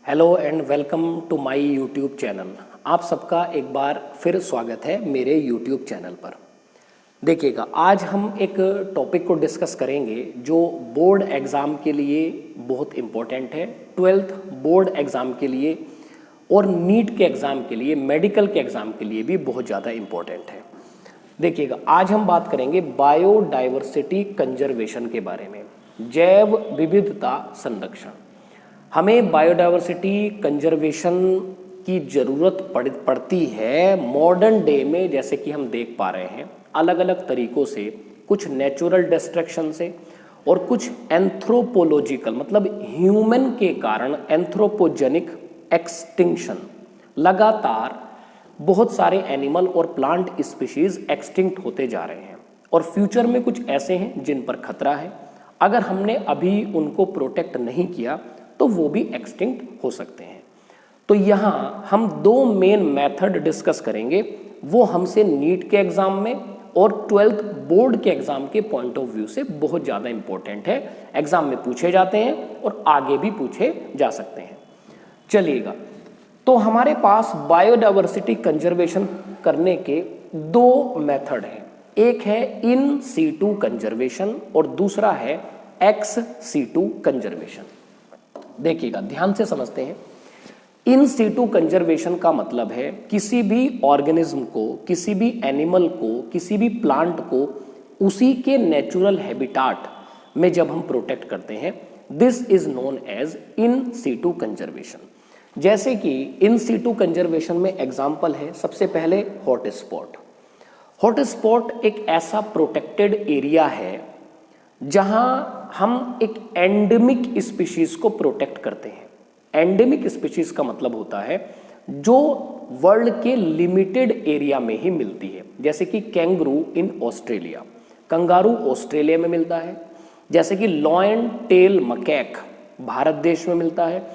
Hello and welcome to my YouTube channel. आप सबका एक बार फिर स्वागत है मेरे यूट्यूब चैनल पर। देखिएगा, आज हम एक टॉपिक को डिस्कस करेंगे जो बोर्ड एग्ज़ाम के लिए बहुत इम्पोर्टेंट है, 12th बोर्ड एग्ज़ाम के लिए और नीट के एग्ज़ाम के लिए, मेडिकल के एग्ज़ाम के लिए भी बहुत ज़्यादा इम्पोर्टेंट है। देखिएगा, आज हम बात करेंगे बायोडाइवर्सिटी कंजर्वेशन के बारे में, जैव विविधता संरक्षण। हमें बायोडाइवर्सिटी कंजर्वेशन की ज़रूरत पड़ती है मॉडर्न डे में, जैसे कि हम देख पा रहे हैं अलग अलग तरीक़ों से, कुछ नेचुरल डिस्ट्रक्शन से और कुछ एंथ्रोपोलॉजिकल मतलब ह्यूमन के कारण एंथ्रोपोजेनिक एक्सटिंक्शन। लगातार बहुत सारे एनिमल और प्लांट स्पीशीज़ एक्सटिंक्ट होते जा रहे हैं और फ्यूचर में कुछ ऐसे हैं जिन पर खतरा है। अगर हमने अभी उनको प्रोटेक्ट नहीं किया तो वो भी एक्सटिंक्ट हो सकते हैं। तो यहाँ हम दो मेन मेथड डिस्कस करेंगे, वो हमसे नीट के एग्ज़ाम में और 12th बोर्ड के एग्ज़ाम के पॉइंट ऑफ व्यू से बहुत ज़्यादा इंपॉर्टेंट है। एग्ज़ाम में पूछे जाते हैं और आगे भी पूछे जा सकते हैं। चलिएगा, तो हमारे पास बायोडाइवर्सिटी कंजर्वेशन करने के दो मेथड हैं। एक है इन सीटू कंजर्वेशन और दूसरा है एक्स सीटू कंजर्वेशन। देखिएगा, ध्यान से समझते हैं। इन सीटू कंजर्वेशन का मतलब है किसी भी ऑर्गेनिज्म को, किसी भी एनिमल को, किसी भी प्लांट को उसी के नेचुरल हैबिटाट में जब हम प्रोटेक्ट करते हैं, this is known as in situ conservation. जैसे कि इन सीटू कंजर्वेशन में एग्जाम्पल है, सबसे पहले हॉट स्पॉट। हॉट स्पॉट एक ऐसा प्रोटेक्टेड एरिया है जहां हम एक एंडेमिक स्पीशीज को प्रोटेक्ट करते हैं। एंडेमिक स्पीशीज का मतलब होता है जो वर्ल्ड के लिमिटेड एरिया में ही मिलती है, जैसे कि kangaroo in Australia, kangaroo Australia में मिलता है, जैसे कि लॉयन टेल मकैक भारत देश में मिलता है।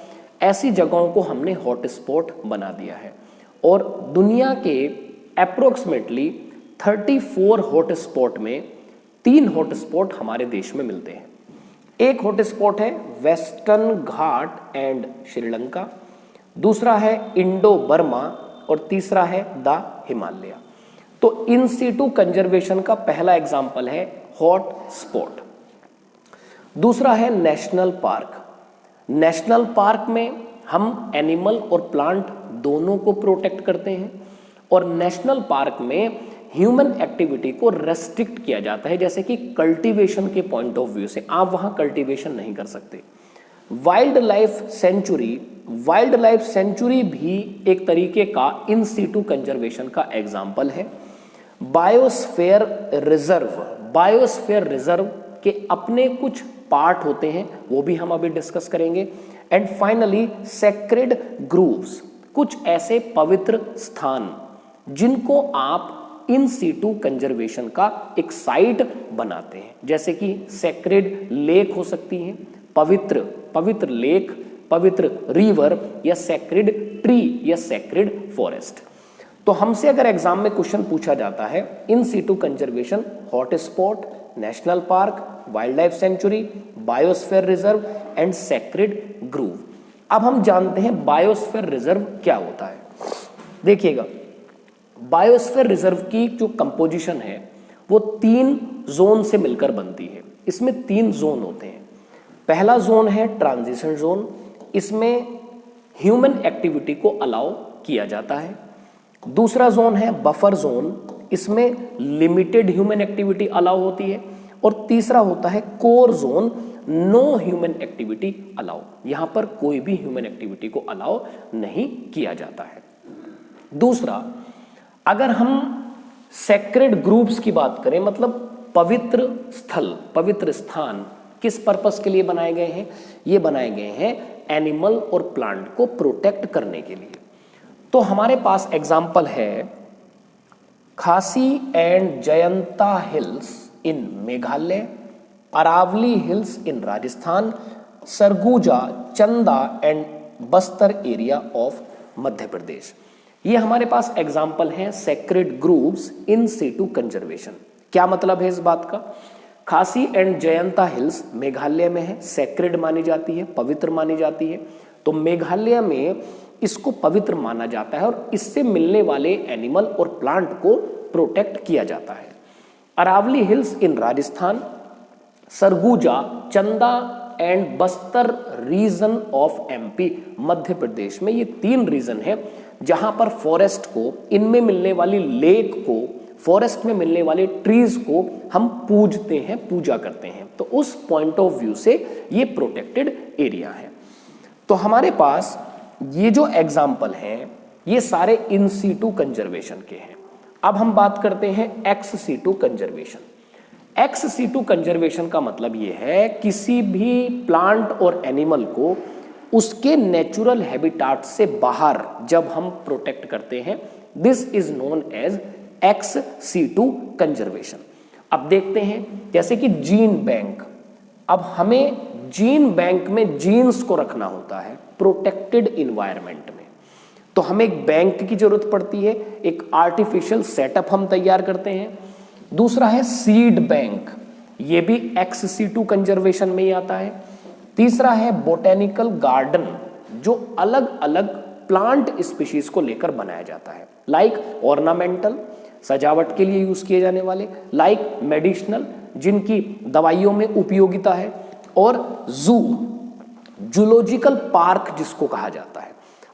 ऐसी जगहों को हमने हॉट स्पॉट बना दिया है और दुनिया के अप्रोक्सीमेटली 34 हॉट स्पॉट में 3 हॉट स्पॉट हमारे देश में मिलते हैं। एक हॉट स्पॉट है वेस्टर्न घाट एंड श्रीलंका, दूसरा है इंडो बर्मा और तीसरा है द हिमालय। तो इन सीटू कंजर्वेशन का पहला एग्जाम्पल है हॉट स्पॉट। दूसरा है नेशनल पार्क। नेशनल पार्क में हम एनिमल और प्लांट दोनों को प्रोटेक्ट करते हैं और नेशनल पार्क में ह्यूमन एक्टिविटी को रेस्ट्रिक्ट किया जाता है, जैसे कि कल्टीवेशन के पॉइंट ऑफ व्यू से आप वहां कल्टीवेशन नहीं कर सकते। वाइल्ड लाइफ सेंचुरी भी एक तरीके का इन सीटू कंजर्वेशन का एग्जाम्पल है। बायोस्फीयर रिजर्व के अपने कुछ पार्ट होते हैं, वो भी हम अभी डिस्कस करेंगे। एंड फाइनली सेक्रेड ग्रूव्स, कुछ ऐसे पवित्र स्थान जिनको आप इन सीटू कंजर्वेशन का एक बनाते हैं, जैसे कि सेक्रेड लेक हो सकती है, पवित्र लेक, पवित्र रिवर या सेक्रेड ट्री या सेक्रेड फॉरेस्ट। तो हमसे अगर एग्जाम में क्वेश्चन पूछा जाता है in situ conservation, hot spot, national park, wildlife sanctuary, biosphere reserve and sacred grove. अब हम जानते हैं बायोस्फीयर रिजर्व क्या होता है। देखिएगा, बायोस्फीयर रिजर्व की जो कंपोजिशन है वो 3 जोन से मिलकर बनती है। इसमें 3 जोन होते हैं। पहला जोन है ट्रांजिशन जोन, इसमें ह्यूमन एक्टिविटी को अलाउ किया जाता है। दूसरा जोन है बफर जोन, इसमें लिमिटेड ह्यूमन एक्टिविटी अलाउ होती है। और तीसरा होता है core zone, no human activity allow, यहां पर कोई भी ह्यूमन एक्टिविटी को अलाउ नहीं किया जाता है। दूसरा, अगर हम सेक्रेड ग्रुप्स की बात करें, मतलब पवित्र स्थल, पवित्र स्थान किस पर्पस के लिए बनाए गए हैं? ये बनाए गए हैं एनिमल और प्लांट को प्रोटेक्ट करने के लिए। तो हमारे पास एग्जाम्पल है Khasi and Jaintia hills in Meghalaya, Aravalli hills in Rajasthan, Surguja, Chanda and Bastar area of Madhya Pradesh. ये हमारे पास एग्जाम्पल हैं sacred groves in situ conservation. क्या मतलब है इस बात का? खासी एंड जयंता हिल्स मेघालय में है, सेक्रेड मानी जाती है, पवित्र मानी जाती है। तो मेघालय में इसको पवित्र माना जाता है और इससे मिलने वाले एनिमल और प्लांट को प्रोटेक्ट किया जाता है। Aravalli hills in Rajasthan, Surguja, Chanda and Bastar region of MP Madhya Pradesh में, ये 3 रीजन है जहां पर फॉरेस्ट को, इनमें मिलने वाली लेक को, फॉरेस्ट में मिलने वाले ट्रीज को हम पूजते हैं, पूजा करते हैं। तो उस पॉइंट ऑफ व्यू से ये प्रोटेक्टेड एरिया है। तो हमारे पास ये जो एग्जाम्पल हैं ये सारे इन सीटू कंजर्वेशन के हैं। अब हम बात करते हैं ex situ conservation. Ex situ conservation का मतलब ये है किसी भी प्लांट और एनिमल को उसके नेचुरल हैबिटाट से बाहर जब हम प्रोटेक्ट करते हैं, this is known as ex situ conservation. अब देखते हैं जैसे कि जीन बैंक, अब हमें जीन बैंक में जीन्स को रखना होता है प्रोटेक्टेड इन्वायरमेंट में, तो हमें एक बैंक की जरूरत पड़ती है, एक आर्टिफिशियल सेटअप हम तैयार करते हैं। दूसरा है सीड बैंक, ये भी एक्स सीटू कंजर्वेशन में ही आता है। तीसरा है बोटेनिकल गार्डन, जो अलग अलग प्लांट स्पीशीज को लेकर बनाया जाता है, लाइक ऑर्नामेंटल, सजावट के लिए यूज किए जाने वाले, लाइक मेडिसिनल, जिनकी दवाइयों में उपयोगिता है, और जू, जूलॉजिकल पार्क जिसको कहा जाता है।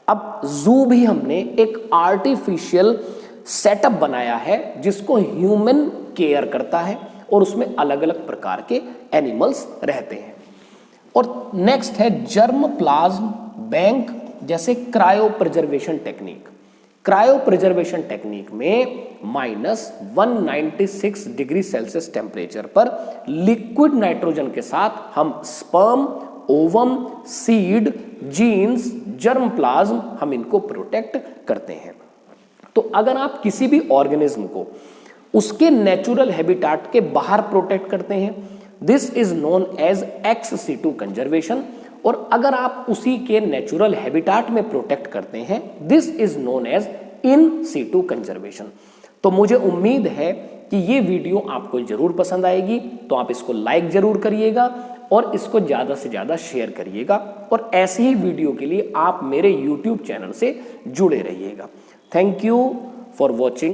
अब जू भी हमने एक आर्टिफिशियल सेटअप बनाया है जिसको ह्यूमन केयर करता है और उसमें अलग अलग प्रकार के एनिमल्स रहते हैं। और नेक्स्ट है जर्म प्लाज्म बैंक, जैसे cryopreservation technique. Cryopreservation technique में -196 डिग्री सेल्सियस टेम्परेचर पर लिक्विड नाइट्रोजन के साथ हम sperm, ovum, seed, genes, germplasm, हम इनको प्रोटेक्ट करते हैं। तो अगर आप किसी भी ऑर्गेनिज्म को उसके नेचुरल हैबिटाट के बाहर प्रोटेक्ट करते हैं, this is known as ex situ conservation, और अगर आप उसी के नेचुरल हैबिटाट में प्रोटेक्ट करते हैं, this is known as in situ conservation. तो मुझे उम्मीद है कि ये वीडियो आपको जरूर पसंद आएगी, तो आप इसको लाइक जरूर करिएगा और इसको ज्यादा से ज्यादा शेयर करिएगा, और ऐसे ही वीडियो के लिए आप मेरे YouTube चैनल से जुड़े रहिएगा। Thank you for watching.